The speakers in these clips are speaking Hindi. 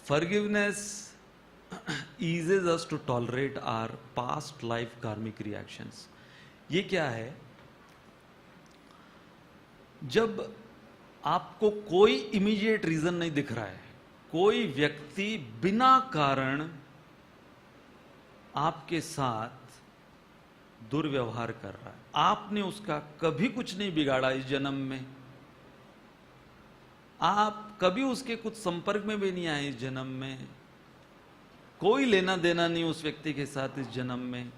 Forgiveness eases us to tolerate our past life karmic reactions. ये क्या है? जब आपको कोई इमीडिएट रीजन नहीं दिख रहा है, कोई व्यक्ति बिना कारण आपके साथ दुर्व्यवहार कर रहा है, आपने उसका कभी कुछ नहीं बिगाड़ा इस जन्म में, आप कभी उसके कुछ संपर्क में भी नहीं आए इस जन्म में, कोई लेना देना नहीं उस व्यक्ति के साथ इस जन्म में,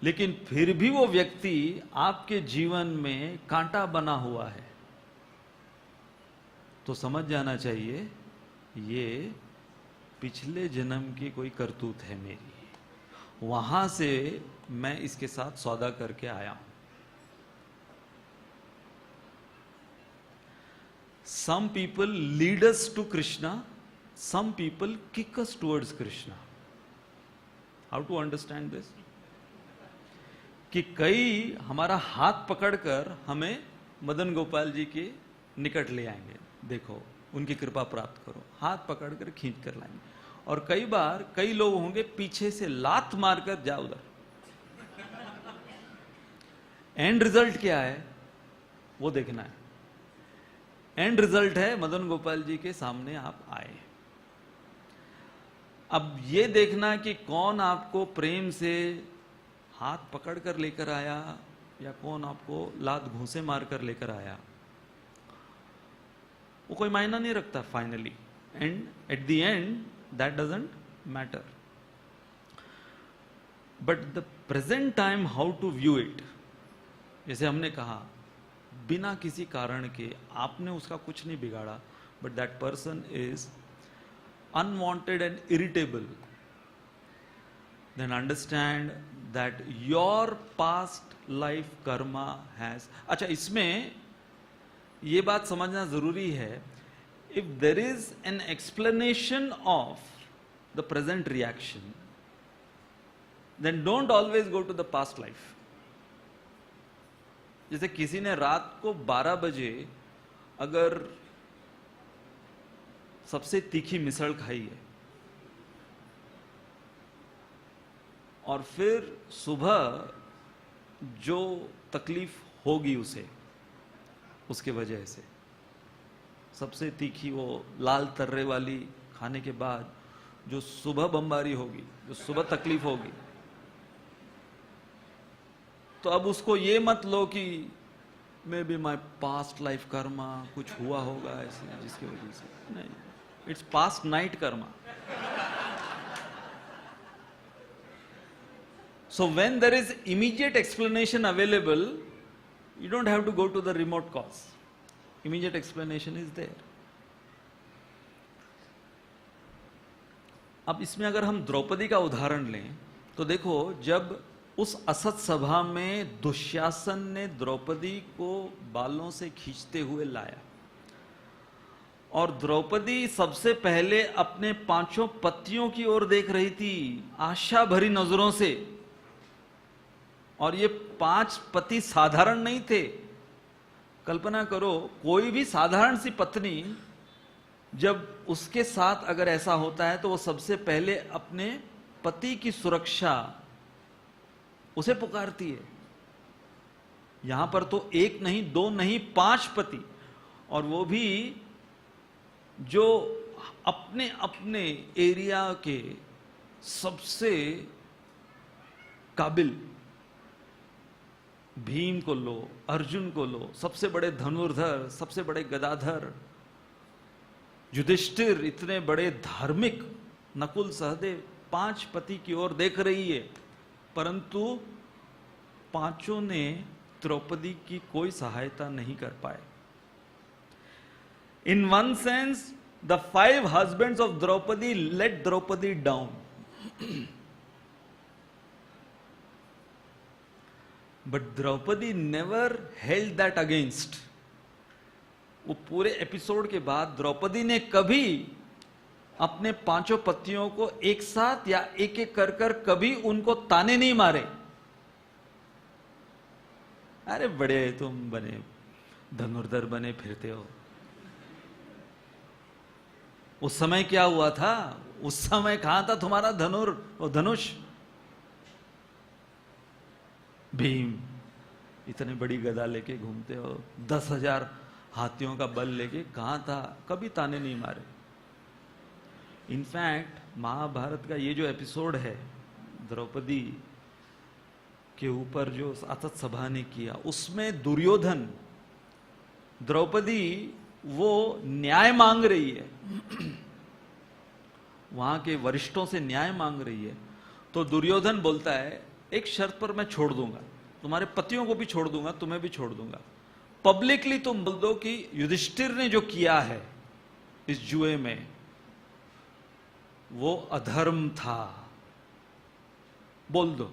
लेकिन फिर भी वो व्यक्ति आपके जीवन में कांटा बना हुआ है, तो समझ जाना चाहिए ये पिछले जन्म की कोई करतूत है मेरी, वहां से मैं इसके साथ सौदा करके आया हूं. Some people lead us to Krishna, some people kick us towards Krishna. How to understand this? कि कई हमारा हाथ पकड़कर हमें मदन गोपाल जी के निकट ले आएंगे, देखो उनकी कृपा प्राप्त करो, हाथ पकड़कर खींच कर लाएंगे. और कई बार कई लोग होंगे पीछे से लात मारकर जा उधर. एंड रिजल्ट क्या है वो देखना है. एंड रिजल्ट है मदन गोपाल जी के सामने आप आए. अब ये देखना कि कौन आपको प्रेम से हाथ पकड़ कर लेकर आया या कौन आपको लात घूंसे मारकर लेकर आया, वो कोई मायना नहीं रखता finally. And at the end that doesn't matter. But the present time how to view it, जैसे हमने कहा बिना किसी कारण के आपने उसका कुछ नहीं बिगाड़ा, but that person is unwanted and irritable, then understand that your past life karma has. अच्छा, इसमें यह बात समझना जरूरी है, if there is an explanation of the present reaction, then don't always go to the past life. जैसे किसी ने रात को 12 बजे अगर सबसे तीखी मिसल खाई है और फिर सुबह जो तकलीफ होगी उसे, उसके वजह से सबसे तीखी वो लाल तर्रे वाली खाने के बाद जो सुबह बमबारी होगी, जो सुबह तकलीफ होगी, तो अब उसको ये मत लो कि maybe my past life karma कुछ हुआ होगा ऐसे जिसकी वजह से. नहीं, it's past night karma. So when there is immediate explanation available, you don't have to go to the remote cause. Immediate explanation is there. अब इसमें अगर हम द्रौपदी का उदाहरण लें तो देखो, जब उस असत सभा में दुशासन ने द्रौपदी को बालों से खींचते हुए लाया और द्रौपदी सबसे पहले अपने 5 पतियों की ओर देख रही थी आशा भरी नजरों से, और ये 5 पति साधारण नहीं थे. कल्पना करो, कोई भी साधारण सी पत्नी जब उसके साथ अगर ऐसा होता है तो वो सबसे पहले अपने पति की सुरक्षा उसे पुकारती है. यहां पर तो 1 नहीं 2 नहीं 5 पति, और वो भी जो अपने अपने एरिया के सबसे काबिल. भीम को लो, अर्जुन को लो, सबसे बड़े धनुर्धर, सबसे बड़े गदाधर, युधिष्ठिर इतने बड़े धार्मिक, नकुल सहदेव, 5 पति की ओर देख रही है, परंतु 5 ने द्रौपदी की कोई सहायता नहीं कर पाए. In one sense the 5 husbands of Draupadi let Draupadi down. But Draupadi never held that against. वो पूरे एपिसोड के बाद द्रौपदी ने कभी अपने 5 पतियों को एक साथ या एक एक कर कर कभी उनको ताने नहीं मारे. अरे बड़े तुम बने, धनुर्धर बने फिरते हो. उस समय क्या हुआ था? उस समय कहां था तुम्हारा धनुष? भीम इतनी बड़ी गदा लेके घूमते हो, 10,000 हाथियों का बल लेके, कहां था? कभी ताने नहीं मारे। इनफैक्ट महाभारत का ये जो एपिसोड है द्रौपदी के ऊपर जो अतत सभा ने किया, उसमें दुर्योधन, द्रौपदी वो न्याय मांग रही है, वहां के वरिष्ठों से न्याय मांग रही है, तो दुर्योधन बोलता है एक शर्त पर मैं छोड़ दूंगा, तुम्हारे पतियों को भी छोड़ दूंगा, तुम्हें भी छोड़ दूंगा, पब्लिकली तुम बोल दो कि युधिष्ठिर ने जो किया है इस जुए में वो अधर्म था, बोल दो,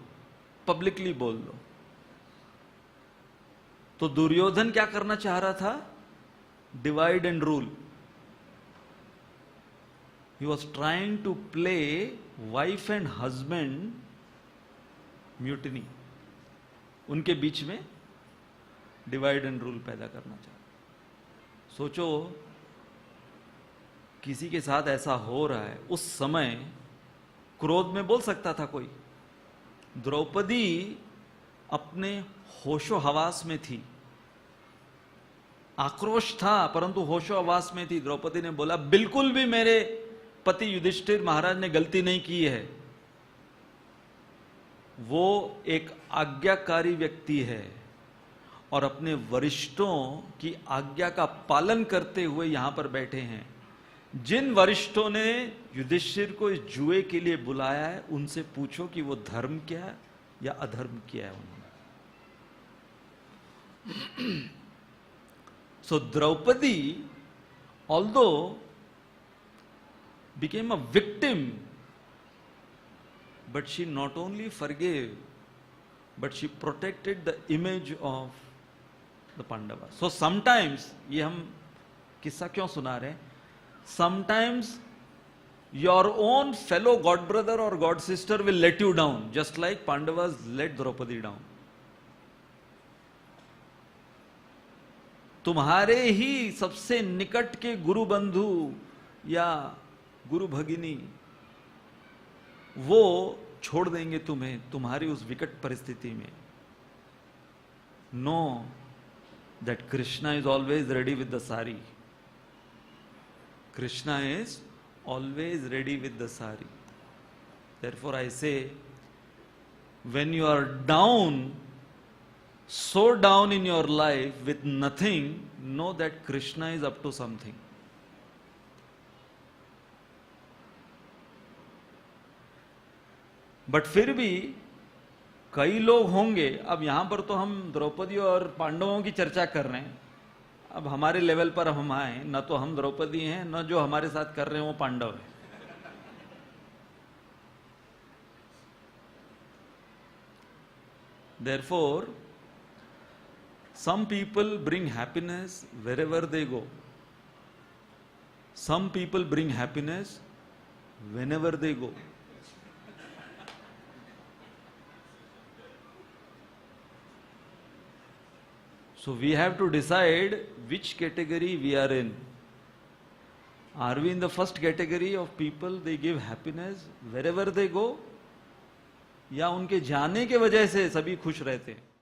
पब्लिकली बोल दो। तो दुर्योधन क्या करना चाह रहा था? Divide and rule. He was trying to play wife and husband mutiny, उनके बीच में डिवाइड एंड रूल पैदा करना चाहता। सोचो किसी के साथ ऐसा हो रहा है, उस समय क्रोध में बोल सकता था कोई। द्रौपदी अपने होशो हवास में थी, आक्रोश था परंतु होशो हवास में थी। द्रौपदी ने बोला बिल्कुल भी मेरे पति युधिष्ठिर महाराज ने गलती नहीं की है, वो एक आज्ञाकारी व्यक्ति है और अपने वरिष्ठों की आज्ञा का पालन करते हुए यहां पर बैठे हैं। जिन वरिष्ठों ने युधिष्ठिर को इस जुए के लिए बुलाया है उनसे पूछो कि वो धर्म क्या है या अधर्म किया है उन्होंने। So Draupadi although became a victim, but she not only forgave, but she protected the image of the Pandavas. So sometimes, ये हम किस्सा क्यों सुना रहे हैं? Sometimes your own fellow god brother or god sister will let you down, just like Pandavas let Draupadi down. तुम्हारे ही सबसे निकट के गुरु बंधु या गुरु भगिनी वो छोड़ देंगे तुम्हें तुम्हारी उस विकट परिस्थिति में। Know that Krishna is always ready with the sari. Krishna is always ready with the sari. Therefore I say when you are down, so down in your life with nothing, know that Krishna is up to something. But फिर भी कई लोग होंगे, अब यहां पर तो हम द्रौपदी और पांडवों की चर्चा कर रहे हैं, अब हमारे लेवल पर हम आए, न तो हम द्रौपदी हैं न जो हमारे साथ कर रहे हैं वो पांडव है। Therefore, some people bring happiness wherever they go. Some people bring happiness whenever they go. So we have to decide which category we are in. Are we in the first category of people they give happiness wherever they go, या उनके जाने के वजह से सभी खुश रहते हैं?